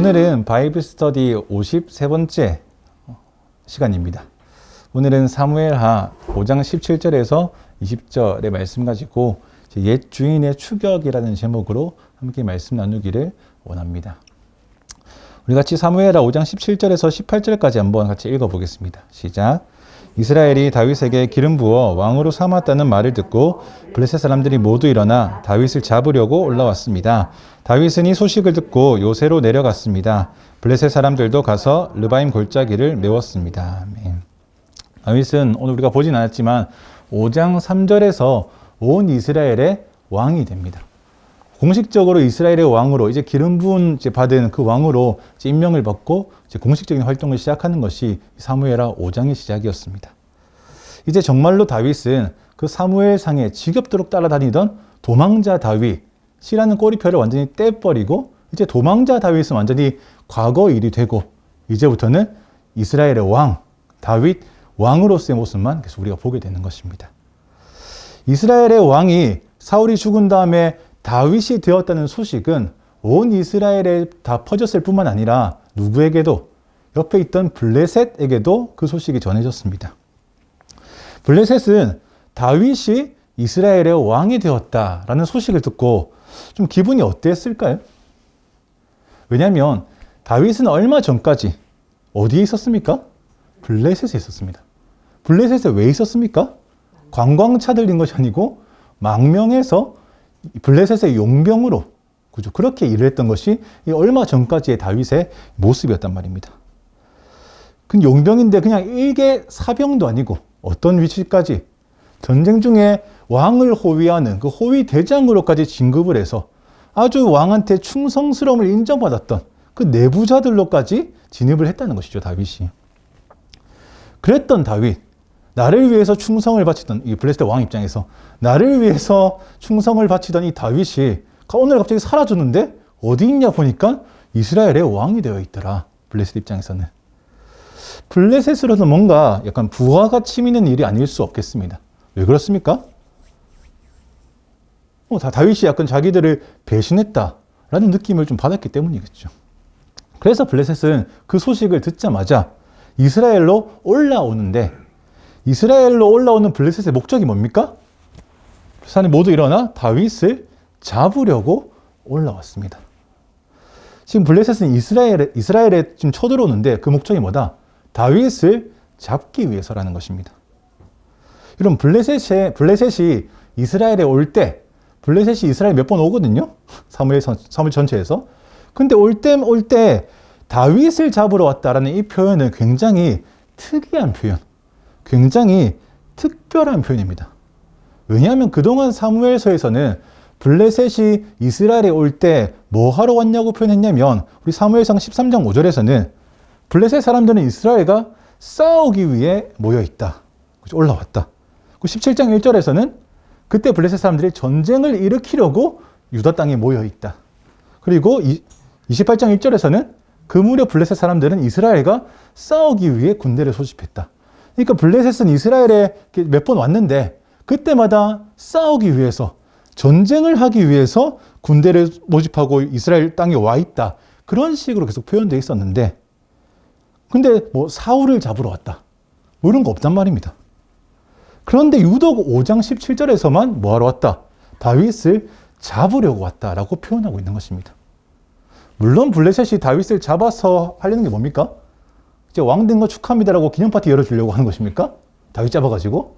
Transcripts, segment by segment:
오늘은 바이블 스터디 53번째 시간입니다. 오늘은 사무엘하 5장 17절에서 20절의 말씀 가지고 옛 주인의 추격이라는 제목으로 함께 말씀 나누기를 원합니다. 우리 같이 사무엘하 5장 17절에서 18절까지 한번 같이 읽어보겠습니다. 시작. 이스라엘이 다윗에게 기름 부어 왕으로 삼았다는 말을 듣고 블레셋 사람들이 모두 일어나 다윗을 잡으려고 올라왔습니다. 다윗은 이 소식을 듣고 요새로 내려갔습니다. 블레셋 사람들도 가서 르바임 골짜기를 메웠습니다. 아멘. 다윗은 오늘 우리가 보진 않았지만 5장 3절에서 온 이스라엘의 왕이 됩니다. 공식적으로 이스라엘의 왕으로 이제 기름 부은 받은 그 왕으로 임명을 받고 이제 공식적인 활동을 시작하는 것이 사무엘하 5장의 시작이었습니다. 이제 정말로 다윗은 그 사무엘상에 지겹도록 따라다니던 도망자 다윗이라는 꼬리표를 완전히 떼버리고 이제 도망자 다윗은 완전히 과거 일이 되고 이제부터는 이스라엘의 왕, 다윗 왕으로서의 모습만 계속 우리가 보게 되는 것입니다. 이스라엘의 왕이 사울이 죽은 다음에 다윗이 되었다는 소식은 온 이스라엘에 다 퍼졌을 뿐만 아니라 누구에게도 옆에 있던 블레셋에게도 그 소식이 전해졌습니다. 블레셋은 다윗이 이스라엘의 왕이 되었다라는 소식을 듣고 좀 기분이 어땠을까요? 왜냐하면 다윗은 얼마 전까지 어디에 있었습니까? 블레셋에 있었습니다. 블레셋에 왜 있었습니까? 관광차들인 것이 아니고 망명해서 블레셋의 용병으로 그렇게 일을 했던 것이 얼마 전까지의 다윗의 모습이었단 말입니다. 그 용병인데 그냥 일개 사병도 아니고 어떤 위치까지 전쟁 중에 왕을 호위하는 그 호위 대장으로까지 진급을 해서 아주 왕한테 충성스러움을 인정받았던 그 내부자들로까지 진입을 했다는 것이죠, 다윗이. 그랬던 다윗, 나를 위해서 충성을 바치던 이 블레셋 왕 입장에서 나를 위해서 충성을 바치던 이 다윗이 오늘 갑자기 사라졌는데 어디 있냐 보니까 이스라엘의 왕이 되어 있더라. 블레셋 입장에서는. 블레셋으로는 뭔가 약간 부하가 치미는 일이 아닐 수 없겠습니다. 왜 그렇습니까? 다윗이 약간 자기들을 배신했다라는 느낌을 좀 받았기 때문이겠죠. 그래서 블레셋은 그 소식을 듣자마자 이스라엘로 올라오는데 이스라엘로 올라오는 블레셋의 목적이 뭡니까? 사람이 모두 일어나 다윗을 잡으려고 올라왔습니다. 지금 블레셋은 이스라엘에 지금 쳐들어오는데 그 목적이 뭐다? 다윗을 잡기 위해서라는 것입니다. 여러분, 블레셋이 이스라엘에 올 때, 블레셋이 이스라엘 몇 번 오거든요? 사무엘 전체에서. 근데 올 때 다윗을 잡으러 왔다라는 이 표현은 굉장히 특이한 표현. 굉장히 특별한 표현입니다. 왜냐하면 그동안 사무엘서에서는 블레셋이 이스라엘에 올 때 뭐 하러 왔냐고 표현했냐면 우리 사무엘상 13장 5절에서는 블레셋 사람들은 이스라엘과 싸우기 위해 모여있다. 올라왔다. 17장 1절에서는 그때 블레셋 사람들이 전쟁을 일으키려고 유다 땅에 모여있다. 그리고 28장 1절에서는 그 무렵 블레셋 사람들은 이스라엘과 싸우기 위해 군대를 소집했다. 그러니까 블레셋은 이스라엘에 몇 번 왔는데 그때마다 싸우기 위해서 전쟁을 하기 위해서 군대를 모집하고 이스라엘 땅에 와 있다. 그런 식으로 계속 표현되어 있었는데 근데 사울을 잡으러 왔다. 이런 거 없단 말입니다. 그런데 유독 5장 17절에서만 뭐 하러 왔다? 다윗을 잡으려고 왔다라고 표현하고 있는 것입니다. 물론 블레셋이 다윗을 잡아서 하려는 게 뭡니까? 이제 왕 된 거 축하합니다라고 기념 파티 열어주려고 하는 것입니까? 다윗 잡아가지고?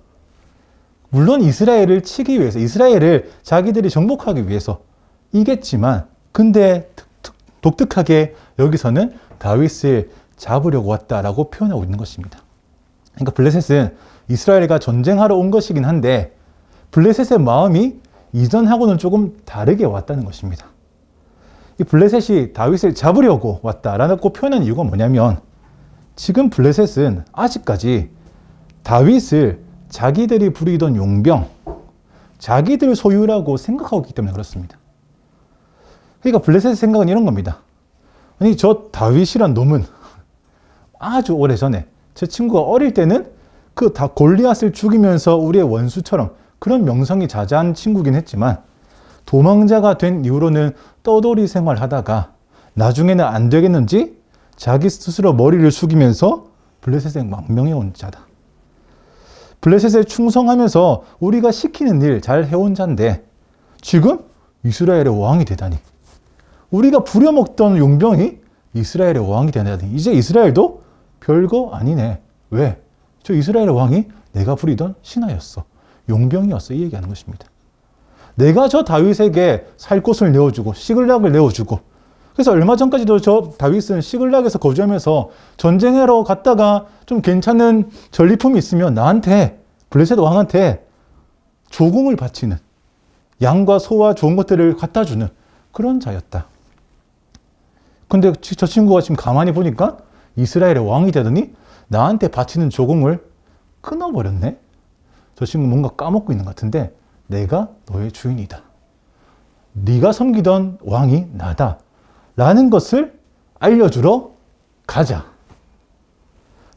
물론 이스라엘을 치기 위해서, 이스라엘을 자기들이 정복하기 위해서 이겠지만, 근데 독특하게 여기서는 다윗을 잡으려고 왔다라고 표현하고 있는 것입니다. 그러니까 블레셋은 이스라엘과 전쟁하러 온 것이긴 한데, 블레셋의 마음이 이전하고는 조금 다르게 왔다는 것입니다. 이 블레셋이 다윗을 잡으려고 왔다라고 표현한 이유가 뭐냐면, 지금 블레셋은 아직까지 다윗을 자기들이 부리던 용병, 자기들 소유라고 생각하고 있기 때문에 그렇습니다. 그러니까 블레셋의 생각은 이런 겁니다. 아니, 저 다윗이란 놈은 아주 오래전에 제 친구가 어릴 때는 그 다 골리앗을 죽이면서 우리의 원수처럼 그런 명성이 자자한 친구긴 했지만 도망자가 된 이후로는 떠돌이 생활하다가 나중에는 안 되겠는지 자기 스스로 머리를 숙이면서 블레셋에 망명해 온 자다. 블레셋에 충성하면서 우리가 시키는 일 잘 해온 자인데 지금 이스라엘의 왕이 되다니. 우리가 부려먹던 용병이 이스라엘의 왕이 되다니. 이제 이스라엘도 별거 아니네. 왜? 저 이스라엘의 왕이 내가 부리던 신하였어. 용병이었어. 이 얘기하는 것입니다. 내가 저 다윗에게 살 곳을 내어주고 시글락을 내어주고, 그래서 얼마 전까지도 저 다윗은 시글락에서 거주하면서 전쟁하러 갔다가 좀 괜찮은 전리품이 있으면 나한테, 블레셋 왕한테 조공을 바치는, 양과 소와 좋은 것들을 갖다 주는 그런 자였다. 근데 저 친구가 지금 가만히 보니까 이스라엘의 왕이 되더니 나한테 바치는 조공을 끊어버렸네. 저 친구 뭔가 까먹고 있는 것 같은데, 내가 너의 주인이다. 네가 섬기던 왕이 나다. 라는 것을 알려주러 가자.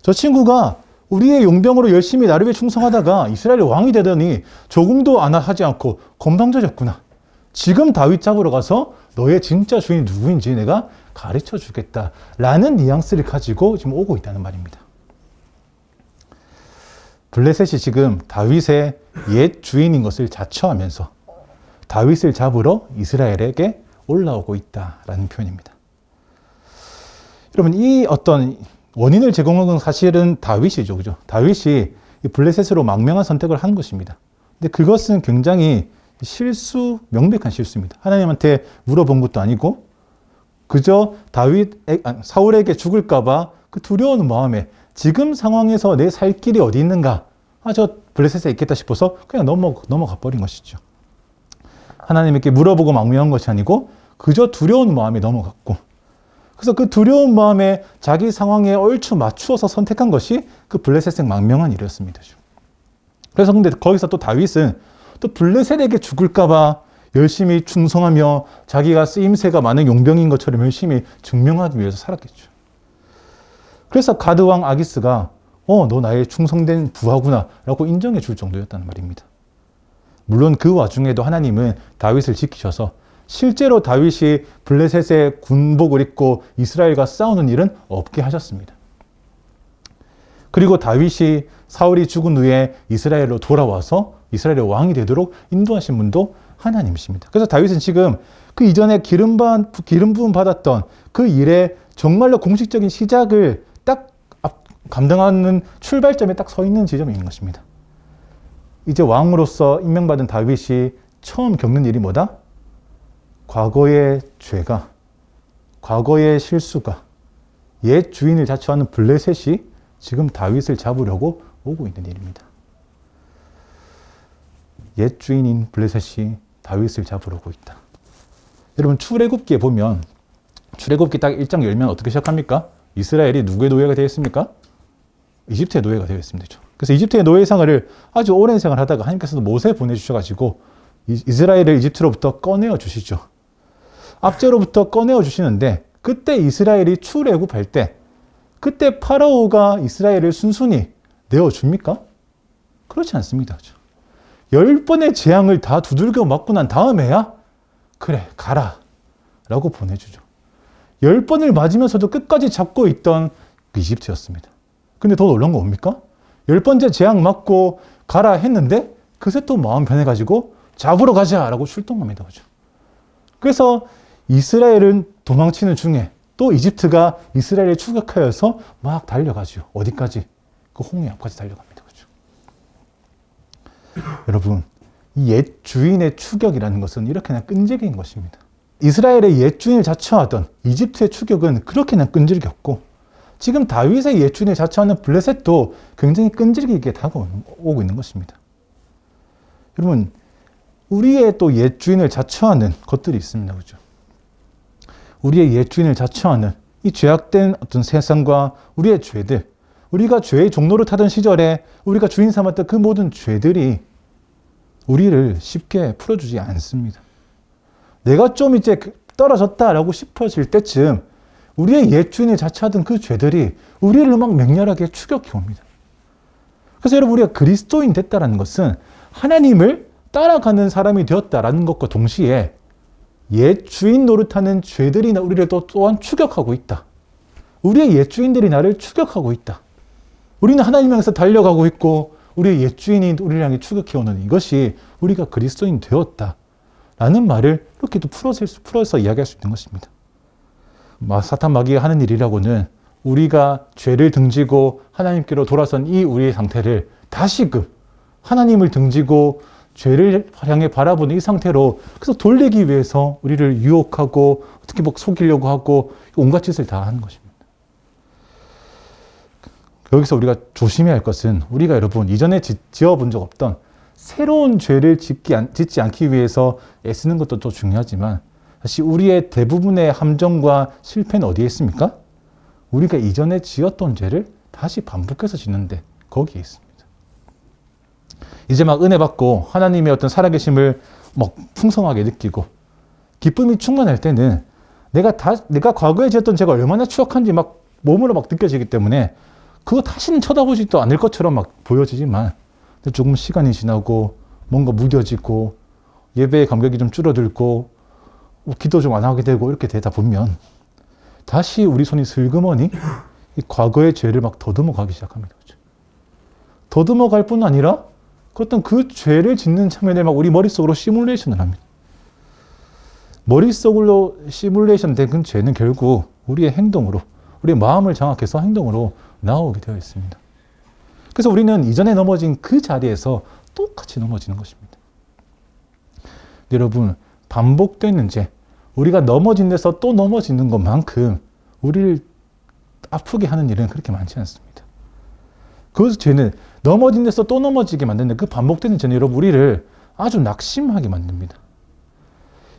저 친구가 우리의 용병으로 열심히 나를 위해 충성하다가 이스라엘의 왕이 되더니 조공도 안 하지 않고 건방져졌구나. 지금 다윗 잡으러 가서 너의 진짜 주인이 누구인지 내가 가르쳐 주겠다. 라는 뉘앙스를 가지고 지금 오고 있다는 말입니다. 블레셋이 지금 다윗의 옛 주인인 것을 자처하면서 다윗을 잡으러 이스라엘에게 올라오고 있다라는 표현입니다. 여러분, 이 어떤 원인을 제공한 건 사실은 다윗이죠. 그죠? 다윗이 블레셋으로 망명한 선택을 한 것입니다. 근데 그것은 굉장히 명백한 실수입니다. 하나님한테 물어본 것도 아니고 그저 사울에게 죽을까봐 그 두려운 마음에 지금 상황에서 내 살 길이 어디 있는가? 저 블레셋에 있겠다 싶어서 그냥 넘어가 버린 것이죠. 하나님께 물어보고 망명한 것이 아니고 그저 두려운 마음에 넘어갔고, 그래서 그 두려운 마음에 자기 상황에 얼추 맞추어서 선택한 것이 그 블레셋에 망명한 일이었습니다. 그래서 근데 거기서 또 다윗은 또 블레셋에게 죽을까봐 열심히 충성하며 자기가 쓰임새가 많은 용병인 것처럼 열심히 증명하기 위해서 살았겠죠. 그래서 가드 왕 아기스가 너 나의 충성된 부하구나 라고 인정해 줄 정도였다는 말입니다. 물론 그 와중에도 하나님은 다윗을 지키셔서 실제로 다윗이 블레셋의 군복을 입고 이스라엘과 싸우는 일은 없게 하셨습니다. 그리고 다윗이 사울이 죽은 후에 이스라엘로 돌아와서 이스라엘의 왕이 되도록 인도하신 분도 하나님이십니다. 그래서 다윗은 지금 그 이전에 기름 부음 받았던 그 일의 정말로 공식적인 시작을 딱 감당하는 출발점에 딱 서 있는 지점이 있는 것입니다. 이제 왕으로서 임명받은 다윗이 처음 겪는 일이 뭐다? 과거의 죄가, 과거의 실수가, 옛 주인을 자처하는 블레셋이 지금 다윗을 잡으려고 오고 있는 일입니다. 옛 주인인 블레셋이 다윗을 잡으러 오고 있다. 여러분, 출애굽기에 보면 출애굽기 딱 1장 열면 어떻게 시작합니까? 이스라엘이 누구의 노예가 되어 있습니까? 이집트의 노예가 되어 있습니다. 그래서 이집트의 노예 생활을 아주 오랜 생활을 하다가 하나님께서도 모세 보내주셔가지고 이스라엘을 이집트로부터 꺼내어 주시죠. 압제로부터 꺼내어 주시는데, 그때 이스라엘이 출애굽할 때 그때 파라오가 이스라엘을 순순히 내어줍니까? 그렇지 않습니다. 10번의 재앙을 다 두들겨 맞고 난 다음에야 그래 가라 라고 보내주죠. 10번을 맞으면서도 끝까지 잡고 있던 이집트였습니다. 근데 더 놀라운 건 뭡니까? 10번째 재앙 맞고 가라 했는데 그새 또 마음 변해가지고 잡으러 가자라고 출동합니다. 그죠? 그래서 이스라엘은 도망치는 중에 또 이집트가 이스라엘을 추격하여서 막 달려가죠. 어디까지? 그 홍해 앞까지 달려갑니다. 그죠? 여러분, 이 옛 주인의 추격이라는 것은 이렇게나 끈질긴 것입니다. 이스라엘의 옛 주인을 자처하던 이집트의 추격은 그렇게나 끈질겼고, 지금 다윗의 옛 주인을 자처하는 블레셋도 굉장히 끈질기게 다가오고 있는 것입니다. 여러분, 우리의 또 옛 주인을 자처하는 것들이 있습니다. 그죠? 우리의 옛 주인을 자처하는 이 죄악된 어떤 세상과 우리의 죄들, 우리가 죄의 종로를 타던 시절에 우리가 주인 삼았던 그 모든 죄들이 우리를 쉽게 풀어주지 않습니다. 내가 좀 이제 떨어졌다라고 싶어질 때쯤 우리의 옛 주인을 자처하던 그 죄들이 우리를 막 맹렬하게 추격해 옵니다. 그래서 여러분, 우리가 그리스도인 됐다는 것은 하나님을 따라가는 사람이 되었다라는 것과 동시에 옛 주인 노릇하는 죄들이 우리를 또한 추격하고 있다. 우리의 옛 주인들이 나를 추격하고 있다. 우리는 하나님 향해서 달려가고 있고 우리의 옛 주인이 우리를 향해 추격해오는 이것이 우리가 그리스도인 되었다. 라는 말을 이렇게 또 풀어서 이야기할 수 있는 것입니다. 사탄 마귀가 하는 일이라고는 우리가 죄를 등지고 하나님께로 돌아선 이 우리의 상태를 다시금 하나님을 등지고 죄를 향해 바라보는 이 상태로 그래서 돌리기 위해서 우리를 유혹하고 어떻게 속이려고 하고 온갖 짓을 다 하는 것입니다. 여기서 우리가 조심해야 할 것은 우리가 여러분 이전에 지어본 적 없던 새로운 죄를 짓지 않기 위해서 애쓰는 것도 또 중요하지만 사실 우리의 대부분의 함정과 실패는 어디에 있습니까? 우리가 이전에 지었던 죄를 다시 반복해서 짓는데 거기에 있습니다. 이제 막 은혜 받고 하나님의 어떤 살아계심을 막 풍성하게 느끼고 기쁨이 충만할 때는 내가 과거에 지었던 죄가 얼마나 추악한지 막 몸으로 막 느껴지기 때문에 그거 다시는 쳐다보지도 않을 것처럼 막 보여지지만 조금 시간이 지나고 뭔가 무뎌지고 예배의 감격이 좀 줄어들고 기도 좀 안 하게 되고 이렇게 되다 보면 다시 우리 손이 슬그머니 이 과거의 죄를 막 더듬어 가기 시작합니다. 더듬어 갈 뿐 아니라 어떤 그 죄를 짓는 장면에 막 우리 머릿속으로 시뮬레이션을 합니다. 머릿속으로 시뮬레이션 된 그 죄는 결국 우리의 행동으로, 우리의 마음을 장악해서 행동으로 나오게 되어 있습니다. 그래서 우리는 이전에 넘어진 그 자리에서 똑같이 넘어지는 것입니다. 여러분, 반복되는 죄, 우리가 넘어진 데서 또 넘어지는 것만큼 우리를 아프게 하는 일은 그렇게 많지 않습니다. 그 죄는 넘어진 데서 또 넘어지게 만드는 그 반복되는 죄는 여러분 우리를 아주 낙심하게 만듭니다.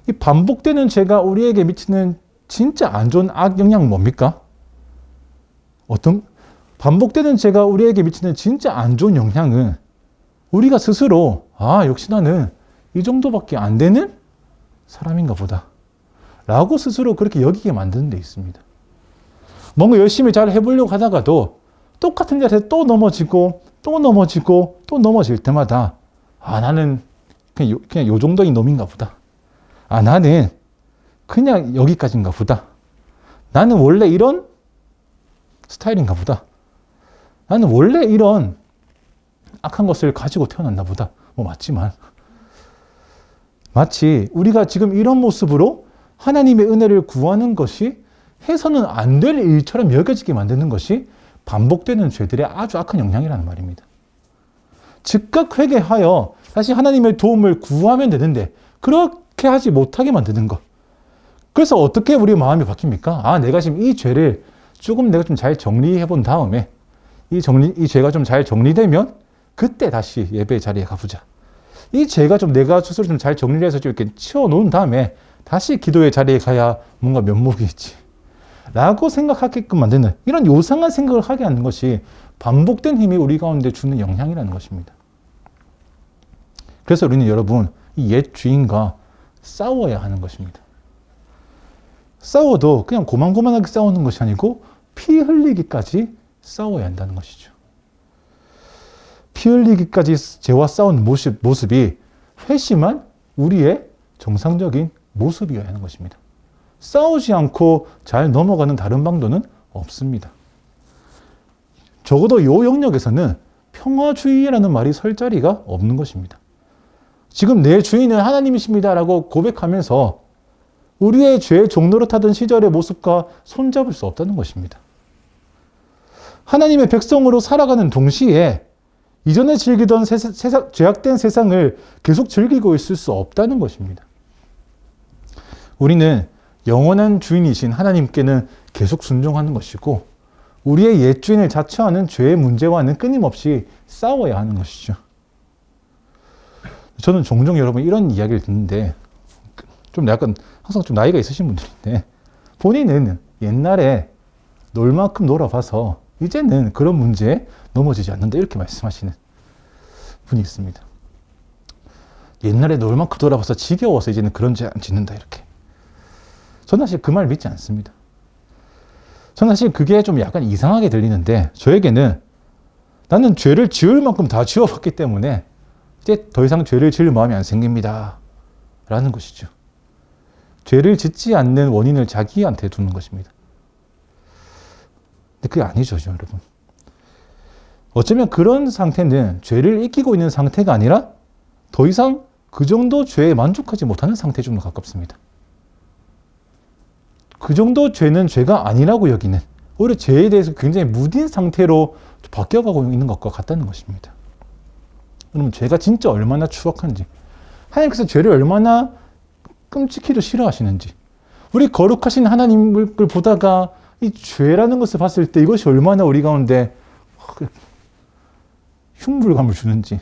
이 반복되는 죄가 우리에게 미치는 진짜 안 좋은 악영향은 뭡니까? 반복되는 죄가 우리에게 미치는 진짜 안 좋은 영향은 우리가 스스로 역시 나는 이 정도밖에 안 되는 사람인가 보다 라고 스스로 그렇게 여기게 만드는 데 있습니다. 뭔가 열심히 잘 해보려고 하다가도 똑같은 자리에서 또 넘어지고 또 넘어지고 또 넘어질 때마다 나는 그냥 요 정도인 놈인가 보다. 나는 그냥 여기까지인가 보다. 나는 원래 이런 스타일인가 보다. 나는 원래 이런 악한 것을 가지고 태어났나 보다. 맞지만 마치 우리가 지금 이런 모습으로 하나님의 은혜를 구하는 것이 해서는 안 될 일처럼 여겨지게 만드는 것이 반복되는 죄들의 아주 악한 영향이라는 말입니다. 즉각 회개하여 다시 하나님의 도움을 구하면 되는데 그렇게 하지 못하게 만드는 것. 그래서 어떻게 우리의 마음이 바뀝니까? 내가 지금 이 죄를 내가 좀 잘 정리해 본 다음에 이 죄가 좀 잘 정리되면 그때 다시 예배 자리에 가보자. 이 죄가 내가 스스로 좀 잘 정리를 해서 좀 이렇게 치워놓은 다음에 다시 기도의 자리에 가야 뭔가 면목이 있지. 라고 생각하게끔 만드는 이런 요상한 생각을 하게 하는 것이 반복된 힘이 우리 가운데 주는 영향이라는 것입니다. 그래서 우리는 여러분 이 옛 주인과 싸워야 하는 것입니다. 싸워도 그냥 고만고만하게 싸우는 것이 아니고 피 흘리기까지 싸워야 한다는 것이죠. 피 흘리기까지 죄와 싸우는 모습이 회심한 우리의 정상적인 모습이어야 하는 것입니다. 싸우지 않고 잘 넘어가는 다른 방도는 없습니다. 적어도 이 영역에서는 평화주의라는 말이 설 자리가 없는 것입니다. 지금 내 주인은 하나님이십니다 라고 고백하면서 우리의 죄의 종노릇하던 시절의 모습과 손잡을 수 없다는 것입니다. 하나님의 백성으로 살아가는 동시에 이전에 즐기던 죄악된 세상을 계속 즐기고 있을 수 없다는 것입니다. 우리는 영원한 주인이신 하나님께는 계속 순종하는 것이고 우리의 옛 주인을 자처하는 죄의 문제와는 끊임없이 싸워야 하는 것이죠. 저는 종종 여러분 이런 이야기를 듣는데 좀 약간 항상 좀 나이가 있으신 분들인데 본인은 옛날에 놀 만큼 놀아봐서 이제는 그런 문제에 넘어지지 않는다 이렇게 말씀하시는 분이 있습니다. 옛날에 놀 만큼 놀아봐서 지겨워서 이제는 그런 죄 안 짓는다 이렇게. 저는 사실 그 말 믿지 않습니다. 저는 사실 그게 좀 약간 이상하게 들리는데 저에게는 나는 죄를 지을 만큼 다 지어봤기 때문에 이제 더 이상 죄를 지을 마음이 안 생깁니다 라는 것이죠. 죄를 짓지 않는 원인을 자기한테 두는 것입니다. 근데 그게 아니죠, 여러분. 어쩌면 그런 상태는 죄를 이기고 있는 상태가 아니라 더 이상 그 정도 죄에 만족하지 못하는 상태에 좀 더 가깝습니다. 그 정도 죄는 죄가 아니라고 여기는, 오히려 죄에 대해서 굉장히 무딘 상태로 바뀌어가고 있는 것과 같다는 것입니다. 그러면 죄가 진짜 얼마나 추악한지, 하나님께서 죄를 얼마나 끔찍히도 싫어하시는지, 우리 거룩하신 하나님을 보다가 이 죄라는 것을 봤을 때 이것이 얼마나 우리 가운데 흉불감을 주는지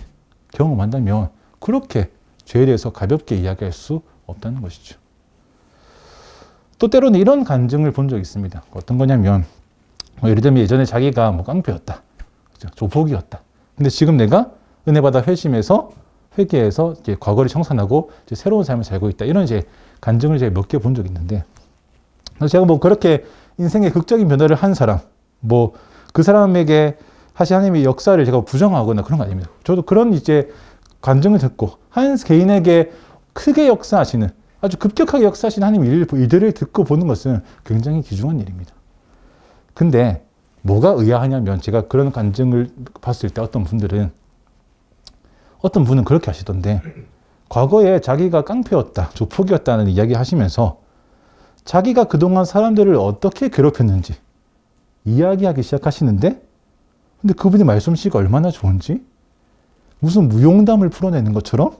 경험한다면 그렇게 죄에 대해서 가볍게 이야기할 수 없다는 것이죠. 또 때로는 이런 간증을 본 적이 있습니다. 어떤 거냐면, 예를 들면 예전에 자기가 깡패였다, 조폭이었다. 근데 지금 내가 은혜받아 회개해서 이제 과거를 청산하고 이제 새로운 삶을 살고 있다. 이런 이제 간증을 제가 몇 개 본 적이 있는데, 제가 그렇게 인생의 극적인 변화를 한 사람, 그 사람에게 하신 하나님의 역사를 제가 부정하거나 그런 거 아닙니다. 저도 그런 이제 간증을 듣고 한 개인에게 크게 역사하시는, 아주 급격하게 역사하시는 하나님의 일들을 듣고 보는 것은 굉장히 귀중한 일입니다. 근데 뭐가 의아하냐면, 제가 그런 간증을 봤을 때 어떤 분은 그렇게 하시던데, 과거에 자기가 깡패였다, 조폭이었다는 이야기 하시면서 자기가 그동안 사람들을 어떻게 괴롭혔는지 이야기하기 시작하시는데, 근데 그분의 말솜씨가 얼마나 좋은지 무슨 무용담을 풀어내는 것처럼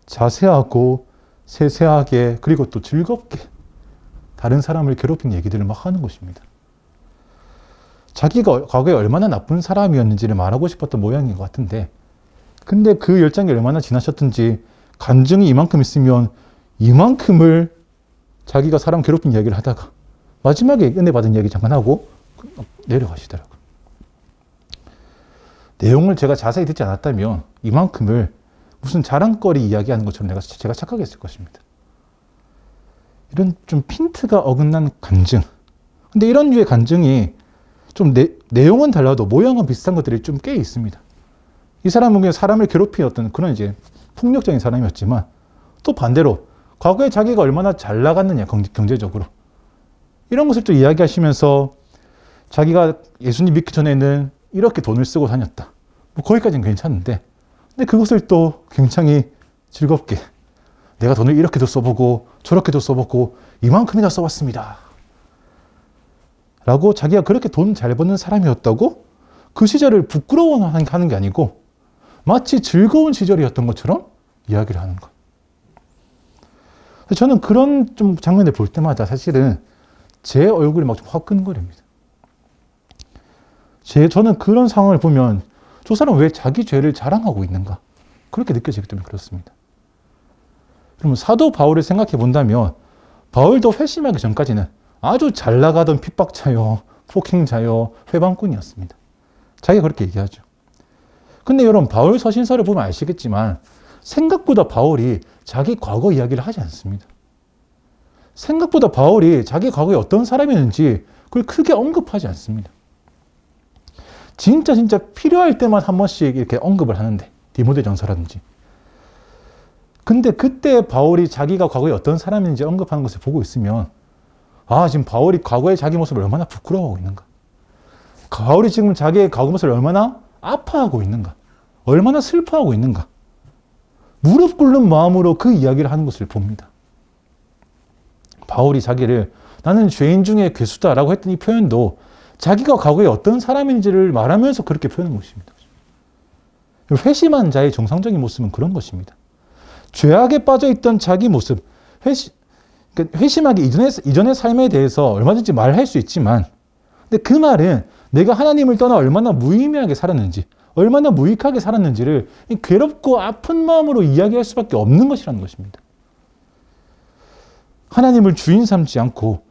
자세하고 세세하게, 그리고 또 즐겁게 다른 사람을 괴롭힌 얘기들을 막 하는 것입니다. 자기가 과거에 얼마나 나쁜 사람이었는지를 말하고 싶었던 모양인 것 같은데, 근데 그 열정이 얼마나 지나셨든지 간증이 이만큼 있으면 이만큼을 자기가 사람 괴롭힌 이야기를 하다가 마지막에 은혜 받은 이야기 잠깐 하고 내려가시더라고요. 내용을 제가 자세히 듣지 않았다면 이만큼을 무슨 자랑거리 이야기하는 것처럼 제가 착각했을 것입니다. 이런 좀 핀트가 어긋난 간증. 근데 이런 류의 간증이 좀 내용은 달라도 모양은 비슷한 것들이 좀 꽤 있습니다. 이 사람은 그냥 사람을 괴롭히었던 그런 이제 폭력적인 사람이었지만, 또 반대로 과거에 자기가 얼마나 잘 나갔느냐, 경제적으로. 이런 것을 또 이야기하시면서 자기가 예수님 믿기 전에는 이렇게 돈을 쓰고 다녔다. 거기까지는 괜찮은데, 근데 그것을 또 굉장히 즐겁게 내가 돈을 이렇게도 써보고 저렇게도 써보고 이만큼이나 써봤습니다 라고, 자기가 그렇게 돈 잘 버는 사람이었다고 그 시절을 부끄러워하는 게 아니고 마치 즐거운 시절이었던 것처럼 이야기를 하는 것. 저는 그런 좀 장면을 볼 때마다 사실은 제 얼굴이 막 좀 화끈거립니다. 저는 그런 상황을 보면 저 사람 왜 자기 죄를 자랑하고 있는가, 그렇게 느껴지기 때문에 그렇습니다. 그러면 사도 바울을 생각해 본다면, 바울도 회심하기 전까지는 아주 잘 나가던 핍박자요, 폭행자요, 회방꾼이었습니다. 자기가 그렇게 얘기하죠. 근데 여러분, 바울 서신서를 보면 아시겠지만 생각보다 바울이 자기 과거 이야기를 하지 않습니다. 생각보다 바울이 자기 과거에 어떤 사람이었는지 그걸 크게 언급하지 않습니다. 진짜 필요할 때만 한 번씩 이렇게 언급을 하는데, 디모데전서라든지. 근데 그때 바울이 자기가 과거에 어떤 사람인지 언급하는 것을 보고 있으면, 지금 바울이 과거의 자기 모습을 얼마나 부끄러워하고 있는가, 바울이 지금 자기의 과거 모습을 얼마나 아파하고 있는가, 얼마나 슬퍼하고 있는가, 무릎 꿇는 마음으로 그 이야기를 하는 것을 봅니다. 바울이 자기를 나는 죄인 중에 괴수다라고 했던 이 표현도 자기가 과거에 어떤 사람인지를 말하면서 그렇게 표현한 것입니다. 회심한 자의 정상적인 모습은 그런 것입니다. 죄악에 빠져있던 자기 모습, 회심하기 이전의 삶에 대해서 얼마든지 말할 수 있지만, 근데 그 말은 내가 하나님을 떠나 얼마나 무의미하게 살았는지, 얼마나 무익하게 살았는지를 괴롭고 아픈 마음으로 이야기할 수밖에 없는 것이라는 것입니다. 하나님을 주인 삼지 않고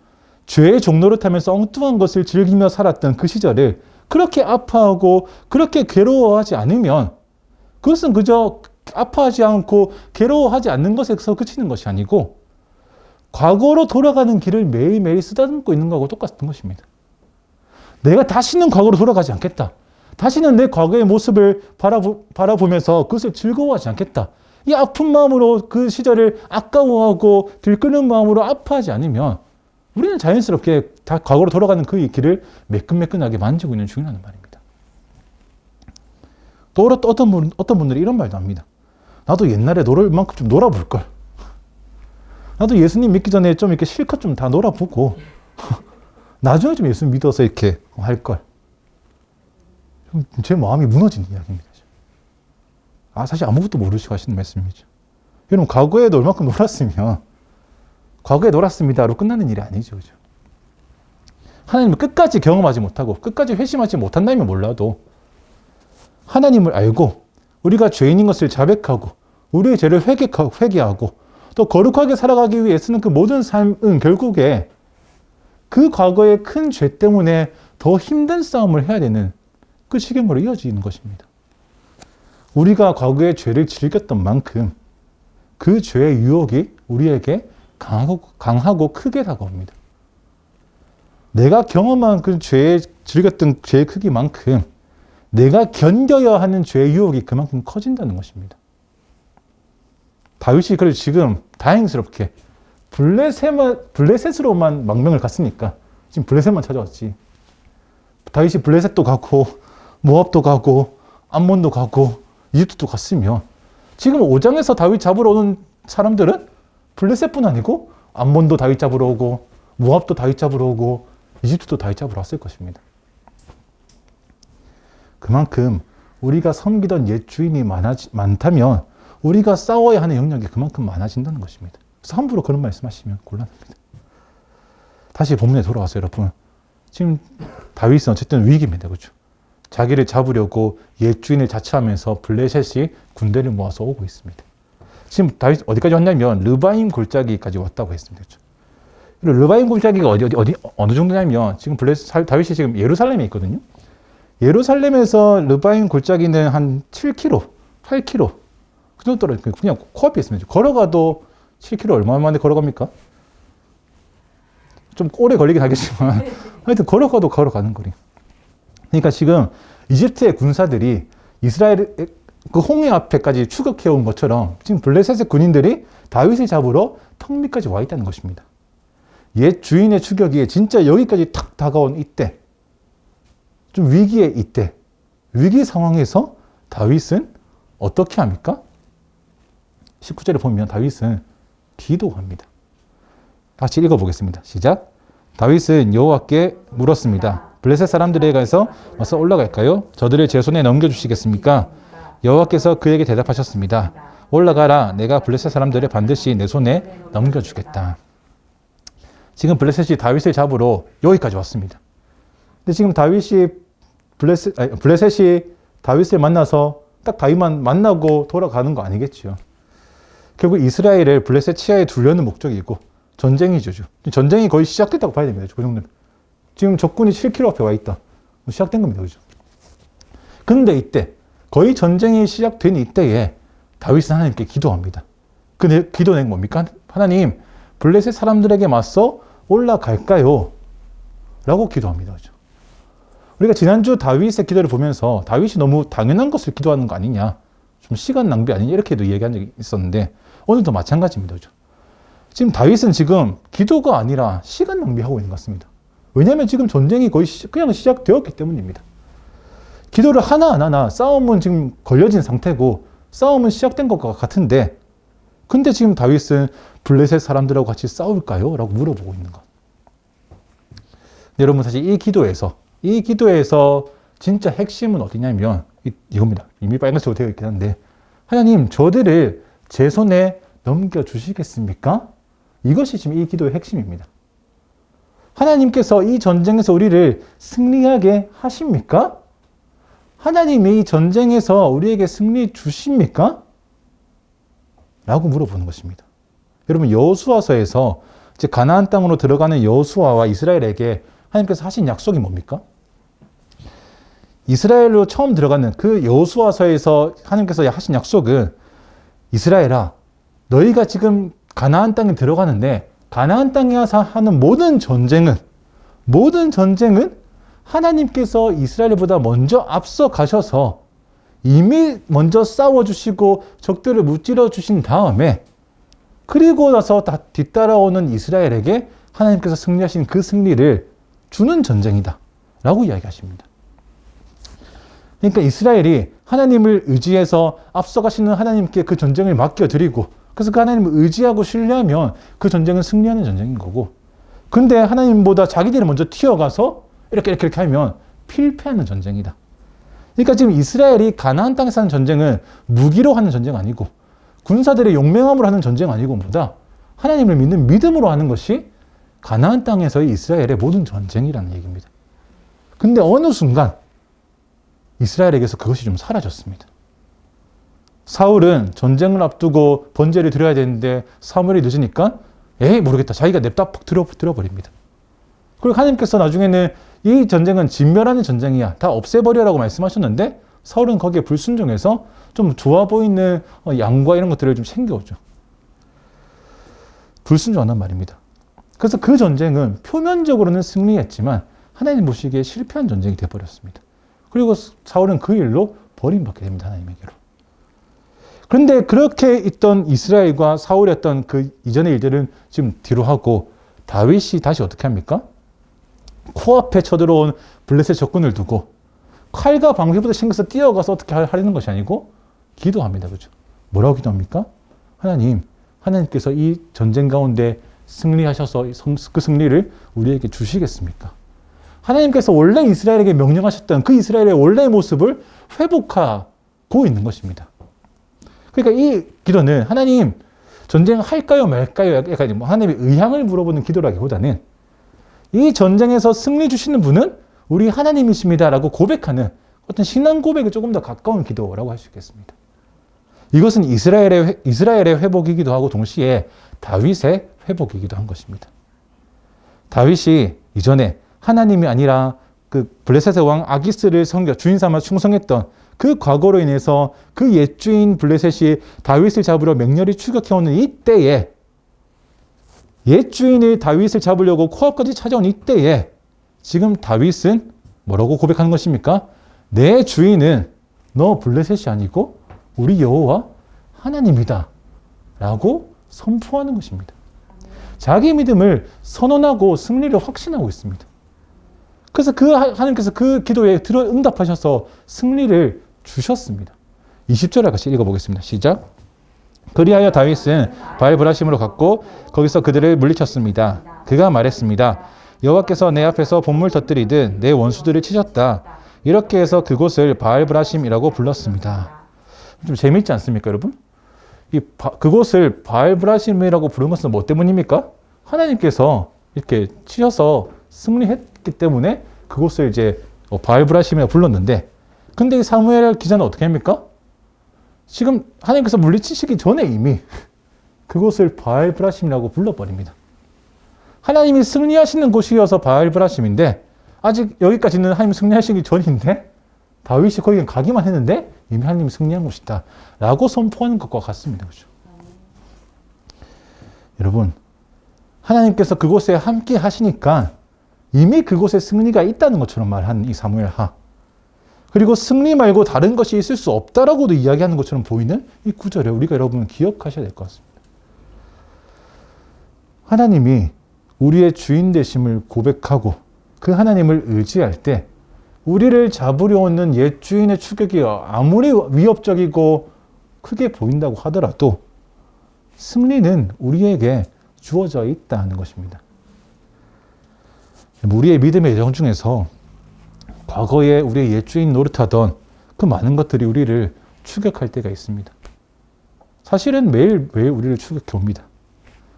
죄의 종로를 타면서 엉뚱한 것을 즐기며 살았던 그 시절을 그렇게 아파하고 그렇게 괴로워하지 않으면, 그것은 그저 아파하지 않고 괴로워하지 않는 것에서 그치는 것이 아니고 과거로 돌아가는 길을 매일매일 쓰다듬고 있는 것하고 똑같은 것입니다. 내가 다시는 과거로 돌아가지 않겠다, 다시는 내 과거의 모습을 바라보면서 그것을 즐거워하지 않겠다, 이 아픈 마음으로 그 시절을 아까워하고 들끓는 마음으로 아파하지 않으면 우리는 자연스럽게 다 과거로 돌아가는 그 길을 매끈매끈하게 만지고 있는 중이라는 말입니다. 또 어떤 분들이 이런 말도 합니다. 나도 옛날에 놀을 만큼 좀 놀아볼걸. 나도 예수님 믿기 전에 좀 이렇게 실컷 좀 다 놀아보고 나중에 좀 예수 믿어서 이렇게 할걸. 제 마음이 무너지는 이야기입니다. 사실 아무것도 모르시고 하시는 말씀이죠. 여러분, 과거에 놀 만큼 놀았으면 과거에 놀았습니다로 끝나는 일이 아니죠. 그죠? 하나님을 끝까지 경험하지 못하고 끝까지 회심하지 못한다면 몰라도 하나님을 알고 우리가 죄인인 것을 자백하고 우리의 죄를 회개하고 또 거룩하게 살아가기 위해 쓰는 그 모든 삶은 결국에 그 과거의 큰 죄 때문에 더 힘든 싸움을 해야 되는 그 시경으로 이어지는 것입니다. 우리가 과거에 죄를 즐겼던 만큼 그 죄의 유혹이 우리에게 강하고 크게 다가옵니다. 내가 경험한 그 즐겼던 죄의 크기만큼 내가 견뎌야 하는 죄의 유혹이 그만큼 커진다는 것입니다. 다윗이 그래서 지금 다행스럽게 블레셋으로만 망명을 갔으니까 지금 블레셋만 찾아왔지. 다윗이 블레셋도 가고 모압도 가고 암몬도 가고 이집트도 갔으면 지금 5장에서 다윗 잡으러 오는 사람들은 블레셋뿐 아니고 암몬도 다윗 잡으러 오고 모압도 다윗 잡으러 오고 이집트도 다윗 잡으러 왔을 것입니다. 그만큼 우리가 섬기던 옛 주인이 많다면 우리가 싸워야 하는 영역이 그만큼 많아진다는 것입니다. 그래서 함부로 그런 말씀하시면 곤란합니다. 다시 본문에 돌아와서 여러분, 지금 다윗은 어쨌든 위기입니다. 그렇죠? 자기를 잡으려고 옛 주인을 자처하면서 블레셋이 군대를 모아서 오고 있습니다. 지금 다윗 어디까지 왔냐면 르바임 골짜기까지 왔다고 했습니다. 그렇죠? 르바임 골짜기가 어느 정도냐면 지금 다윗이 지금 예루살렘에 있거든요. 예루살렘에서 르바임 골짜기는 한 7km, 8km 그 정도로 그냥 코앞에 있습니다. 걸어가도 7km 얼마 만에 걸어갑니까? 좀 오래 걸리긴 하겠지만 하여튼 걸어가도 걸어가는 거리. 그러니까 지금 이집트의 군사들이 이스라엘 그 홍해 앞에까지 추격해온 것처럼 지금 블레셋의 군인들이 다윗을 잡으러 턱 밑까지 와 있다는 것입니다. 옛 주인의 추격이 진짜 여기까지 탁 다가온 이때, 좀 위기의 이때, 위기 상황에서 다윗은 어떻게 합니까? 19절에 보면 다윗은 기도합니다. 같이 읽어보겠습니다. 시작. 다윗은 여호와께 물었습니다. 블레셋 사람들에게 가서 와서 올라갈까요? 저들을 제 손에 넘겨주시겠습니까? 여호와께서 그에게 대답하셨습니다. 올라가라. 내가 블레셋 사람들을 반드시 내 손에 넘겨주겠다. 지금 블레셋이 다윗을 잡으러 여기까지 왔습니다. 근데 지금 블레셋이 다윗을 만나서 딱 다윗만 만나고 돌아가는 거 아니겠죠. 결국 이스라엘을 블레셋 치하에 두려는 목적이고 전쟁이죠. 전쟁이 거의 시작됐다고 봐야 됩니다. 그 정도는. 지금 적군이 7km 앞에 와 있다. 시작된 겁니다. 그죠? 근데 이때, 거의 전쟁이 시작된 이때에 다윗은 하나님께 기도합니다. 그 기도 내용이 뭡니까? 하나님, 블레셋 사람들에게 맞서 올라갈까요? 라고 기도합니다. 그죠? 우리가 지난주 다윗의 기도를 보면서 다윗이 너무 당연한 것을 기도하는 거 아니냐, 좀 시간 낭비 아니냐, 이렇게도 얘기한 적이 있었는데, 오늘도 마찬가지입니다. 그죠? 지금 다윗은 지금 기도가 아니라 시간 낭비하고 있는 것 같습니다. 왜냐하면 지금 전쟁이 거의 그냥 시작되었기 때문입니다. 기도를 하나 안 하나 싸움은 지금 걸려진 상태고 싸움은 시작된 것 같은데, 근데 지금 다윗은 블레셋 사람들하고 같이 싸울까요? 라고 물어보고 있는 것. 여러분, 사실 이 기도에서 진짜 핵심은 어디냐면 이겁니다. 이미 빨간색으로 되어 있긴 한데, 하나님, 저들을 제 손에 넘겨주시겠습니까? 이것이 지금 이 기도의 핵심입니다. 하나님께서 이 전쟁에서 우리를 승리하게 하십니까? 하나님이 이 전쟁에서 우리에게 승리 주십니까? 라고 물어보는 것입니다. 여러분, 여호수아서에서 이제 가나안 땅으로 들어가는 여호수아와 이스라엘에게 하나님께서 하신 약속이 뭡니까? 이스라엘로 처음 들어가는 그 여호수아서에서 하나님께서 하신 약속은, 이스라엘아, 너희가 지금 가나안 땅에 들어가는데 가나안 땅에서 하는 모든 전쟁은 하나님께서 이스라엘보다 먼저 앞서 가셔서 이미 먼저 싸워주시고 적들을 무찌러 주신 다음에 그리고 나서 다 뒤따라오는 이스라엘에게 하나님께서 승리하신 그 승리를 주는 전쟁이다 라고 이야기하십니다. 그러니까 이스라엘이 하나님을 의지해서 앞서가시는 하나님께 그 전쟁을 맡겨드리고 그래서 그 하나님을 의지하고 신뢰하면 그 전쟁은 승리하는 전쟁인 거고, 근데 하나님보다 자기들이 먼저 튀어가서 이렇게 하면 필패하는 전쟁이다. 그러니까 지금 이스라엘이 가나안 땅에서 하는 전쟁은 무기로 하는 전쟁 아니고 군사들의 용맹함으로 하는 전쟁 아니고 보다 하나님을 믿는 믿음으로 하는 것이 가나안 땅에서의 이스라엘의 모든 전쟁이라는 얘기입니다. 근데 어느 순간 이스라엘에게서 그것이 좀 사라졌습니다. 사울은 전쟁을 앞두고 번제를 드려야 되는데 사무엘이 늦으니까 모르겠다. 자기가 냅다 팍 들어버립니다. 그리고 하나님께서 나중에는 이 전쟁은 진멸하는 전쟁이야. 다 없애버려라고 말씀하셨는데 사울은 거기에 불순종해서 좀 좋아 보이는 양과 이런 것들을 좀 챙겨오죠. 불순종한단 말입니다. 그래서 그 전쟁은 표면적으로는 승리했지만 하나님 보시기에 실패한 전쟁이 되어버렸습니다. 그리고 사울은 그 일로 버림받게 됩니다. 하나님에게로. 그런데 그렇게 있던 이스라엘과 사울이 했던 그 이전의 일들은 지금 뒤로 하고 다윗이 다시 어떻게 합니까? 코앞에 쳐들어온 블레셋 적군을 두고 칼과 방패부터 챙겨서 뛰어가서 어떻게 하려는 것이 아니고 기도합니다. 그죠? 뭐라고 기도합니까? 하나님께서 이 전쟁 가운데 승리하셔서 그 승리를 우리에게 주시겠습니까? 하나님께서 원래 이스라엘에게 명령하셨던 그 이스라엘의 원래의 모습을 회복하고 있는 것입니다. 그러니까 이 기도는 하나님 전쟁할까요 말까요? 약간 하나님의 의향을 물어보는 기도라기보다는 이 전쟁에서 승리 주시는 분은 우리 하나님이십니다라고 고백하는 어떤 신앙 고백에 조금 더 가까운 기도라고 할 수 있겠습니다. 이것은 이스라엘의 회복이기도 하고 동시에 다윗의 회복이기도 한 것입니다. 다윗이 이전에 하나님이 아니라 그 블레셋의 왕 아기스를 주인 삼아 충성했던 그 과거로 인해서 그 옛주인 블레셋이 다윗을 잡으려 맹렬히 추격해오는 이때에 옛주인이 다윗을 잡으려고 코앞까지 찾아온 이때에 지금 다윗은 뭐라고 고백하는 것입니까? 내 주인은 너 블레셋이 아니고 우리 여호와 하나님이다 라고 선포하는 것입니다. 자기 믿음을 선언하고 승리를 확신하고 있습니다. 그래서 하나님께서 그 기도에 응답하셔서 승리를 주셨습니다. 20절을 같이 읽어보겠습니다. 시작. 그리하여 다윗은 바알브라심으로 갔고 거기서 그들을 물리쳤습니다. 그가 말했습니다. 여호와께서 내 앞에서 본물 터뜨리듯 내 원수들을 치셨다. 이렇게 해서 그곳을 바알브라심이라고 불렀습니다. 좀 재미있지 않습니까, 여러분? 그곳을 바알브라심이라고 부른 것은 뭐 때문입니까? 하나님께서 이렇게 치셔서 승리했기 때문에 그곳을 이제 바알브라심이라고 불렀는데, 근데 이 사무엘 기자는 어떻게 합니까? 지금 하나님께서 물리치시기 전에 이미 그곳을 바알브라심이라고 불러버립니다. 하나님이 승리하시는 곳이어서 바알브라심인데 아직 여기까지는 하나님 승리하시기 전인데 다윗이 거기 가기만 했는데 이미 하나님이 승리한 곳이다 라고 선포하는 것과 같습니다. 그렇죠? 여러분, 하나님께서 그곳에 함께 하시니까 이미 그곳에 승리가 있다는 것처럼 말한 이 사무엘하, 그리고 승리 말고 다른 것이 있을 수 없다라고도 이야기하는 것처럼 보이는 이 구절을 우리가 여러분 기억하셔야 될 것 같습니다. 하나님이 우리의 주인 되심을 고백하고 그 하나님을 의지할 때 우리를 잡으려 오는 옛 주인의 추격이 아무리 위협적이고 크게 보인다고 하더라도 승리는 우리에게 주어져 있다는 것입니다. 우리의 믿음의 여정 중에서 과거에 우리의 옛주인 노릇하던 그 많은 것들이 우리를 추격할 때가 있습니다. 사실은 매일 우리를 추격해 옵니다.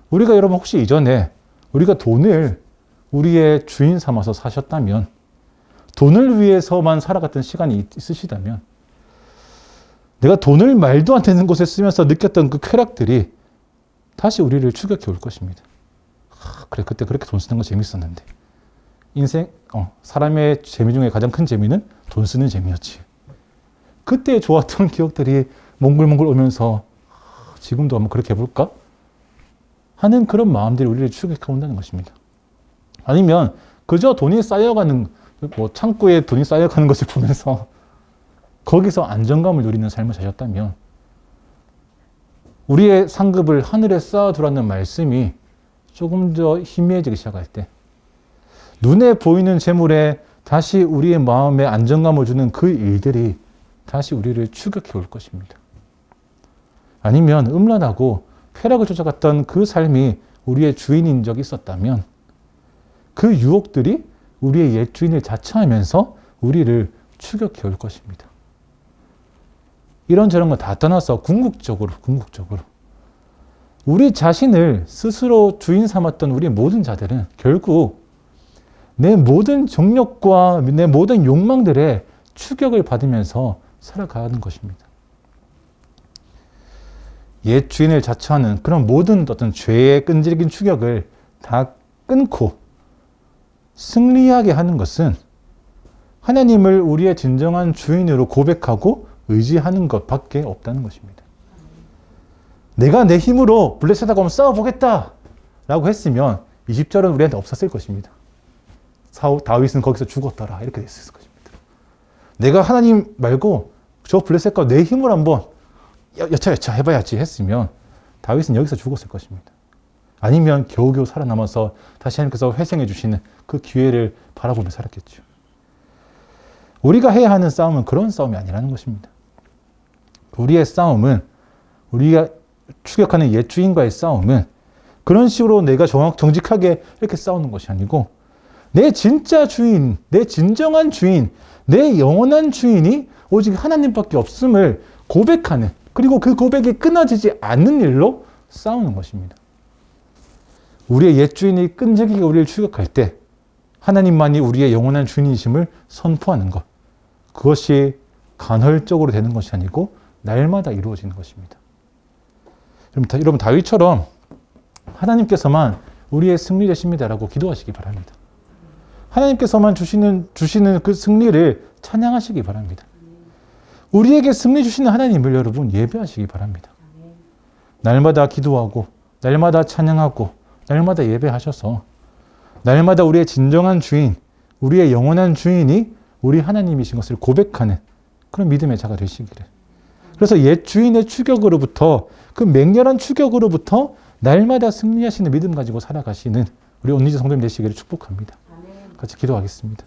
우리가 여러분 혹시 이전에 우리가 돈을 우리의 주인 삼아서 사셨다면, 돈을 위해서만 살아갔던 시간이 있으시다면, 내가 돈을 말도 안 되는 곳에 쓰면서 느꼈던 그 쾌락들이 다시 우리를 추격해 올 것입니다. 그래, 그때 그렇게 돈 쓰는 거 재밌었는데. 사람의 재미 중에 가장 큰 재미는 돈 쓰는 재미였지. 그때 좋았던 기억들이 몽글몽글 오면서 지금도 한번 그렇게 해볼까? 하는 그런 마음들이 우리를 추격해 온다는 것입니다. 아니면 그저 돈이 쌓여가는, 창고에 돈이 쌓여가는 것을 보면서 거기서 안정감을 누리는 삶을 사셨다면 우리의 상급을 하늘에 쌓아두라는 말씀이 조금 더 희미해지기 시작할 때 눈에 보이는 재물에 다시 우리의 마음에 안정감을 주는 그 일들이 다시 우리를 추격해 올 것입니다. 아니면 음란하고 쾌락을 쫓아갔던 그 삶이 우리의 주인인 적이 있었다면 그 유혹들이 우리의 옛 주인을 자처하면서 우리를 추격해 올 것입니다. 이런저런 거 다 떠나서 궁극적으로 우리 자신을 스스로 주인 삼았던 우리 모든 자들은 결국 내 모든 정욕과 내 모든 욕망들의 추격을 받으면서 살아가는 것입니다. 옛 주인을 자처하는 그런 모든 어떤 죄의 끈질긴 추격을 다 끊고 승리하게 하는 것은 하나님을 우리의 진정한 주인으로 고백하고 의지하는 것밖에 없다는 것입니다. 내가 내 힘으로 블레셋하고 한번 싸워보겠다 라고 했으면 20절은 우리한테 없었을 것입니다. 다윗은 거기서 죽었더라 이렇게 됐을 것입니다. 내가 하나님 말고 저 블레셋과 내 힘을 한번 여차 해봐야지 했으면 다윗은 여기서 죽었을 것입니다. 아니면 겨우겨우 살아남아서 다시 하나님께서 회생해 주시는 그 기회를 바라보며 살았겠죠. 우리가 해야 하는 싸움은 그런 싸움이 아니라는 것입니다. 우리의 싸움은, 우리가 추격하는 옛 주인과의 싸움은 그런 식으로 내가 정직하게 이렇게 싸우는 것이 아니고 내 진짜 주인, 내 진정한 주인, 내 영원한 주인이 오직 하나님밖에 없음을 고백하는, 그리고 그 고백이 끊어지지 않는 일로 싸우는 것입니다. 우리의 옛 주인이 끈질기게 우리를 추격할 때 하나님만이 우리의 영원한 주인이심을 선포하는 것, 그것이 간헐적으로 되는 것이 아니고 날마다 이루어지는 것입니다. 여러분 다윗처럼 하나님께서만 우리의 승리 되십니다라고 기도하시기 바랍니다. 하나님께서만 주시는 그 승리를 찬양하시기 바랍니다. 우리에게 승리 주시는 하나님을 여러분 예배하시기 바랍니다. 날마다 기도하고 날마다 찬양하고 날마다 예배하셔서 날마다 우리의 진정한 주인, 우리의 영원한 주인이 우리 하나님이신 것을 고백하는 그런 믿음의 자가 되시기를. 그래서 옛 주인의 추격으로부터, 그 맹렬한 추격으로부터 날마다 승리하시는 믿음 가지고 살아가시는 우리 온리즈 성도님 되시기를 축복합니다. 같이 기도하겠습니다.